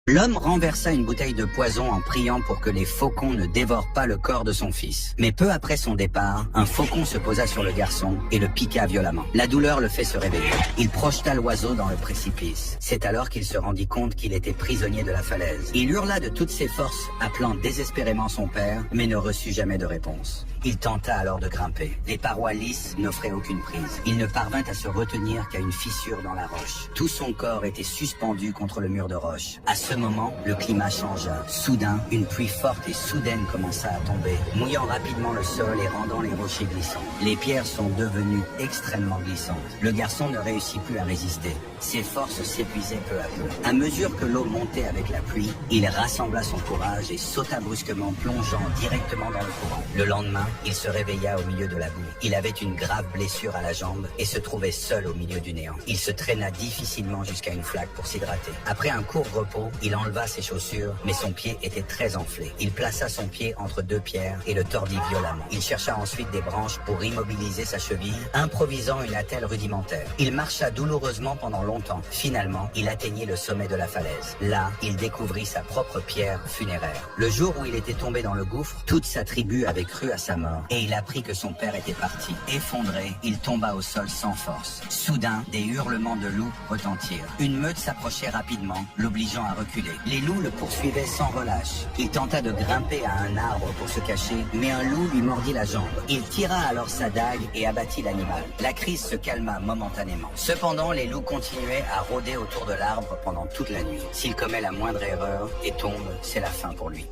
L'homme renversa une bouteille de poison en priant pour que les faucons ne dévorent pas le corps de son fils. Mais peu après son départ, un faucon se posa sur le garçon et le piqua violemment. La douleur le fait se réveiller. Il projeta l'oiseau dans le précipice. C'est alors qu'il se rendit compte qu'il était prisonnier de la falaise. Il hurla de toutes ses forces, appelant désespérément son père, mais ne reçut jamais de réponse. Il tenta alors de grimper. Les parois lisses n'offraient aucune prise. Il ne parvint à se retenir qu'à une fissure dans la roche. Tout son corps était suspendu contre le mur de roche. À ce moment, le climat changea. Soudain, une pluie forte et soudaine commença à tomber, mouillant rapidement le sol et rendant les rochers glissants. Les pierres sont devenues extrêmement glissantes. Le garçon ne réussit plus à résister. Ses forces s'épuisaient peu à peu. À mesure que l'eau montait avec la pluie, il rassembla son courage et sauta brusquement, plongeant directement dans le courant. Le lendemain, il se réveilla au milieu de la boue. Il avait une grave blessure à la jambe et se trouvait seul au milieu du néant. Il se traîna difficilement jusqu'à une flaque pour s'hydrater. Après un court repos, il enleva ses chaussures, mais son pied était très enflé. Il plaça son pied entre deux pierres et le tordit violemment. Il chercha ensuite des branches pour immobiliser sa cheville, improvisant une attelle rudimentaire. Il marcha douloureusement pendant longtemps. Finalement, il atteignit le sommet de la falaise. Là, il découvrit sa propre pierre funéraire. Le jour où il était tombé dans le gouffre, toute sa tribu avait cru à sa mort et il apprit que son père était parti. Effondré, il tomba au sol sans force. Soudain, des hurlements de loups retentirent. Une meute s'approchait rapidement, l'obligeant à reculer. Les loups le poursuivaient sans relâche. Il tenta de grimper à un arbre pour se cacher, mais un loup lui mordit la jambe. Il tira alors sa dague et abattit l'animal. La crise se calma momentanément. Cependant, les loups continuaient à rôder autour de l'arbre pendant toute la nuit. S'il commet la moindre erreur et tombe, c'est la fin pour lui.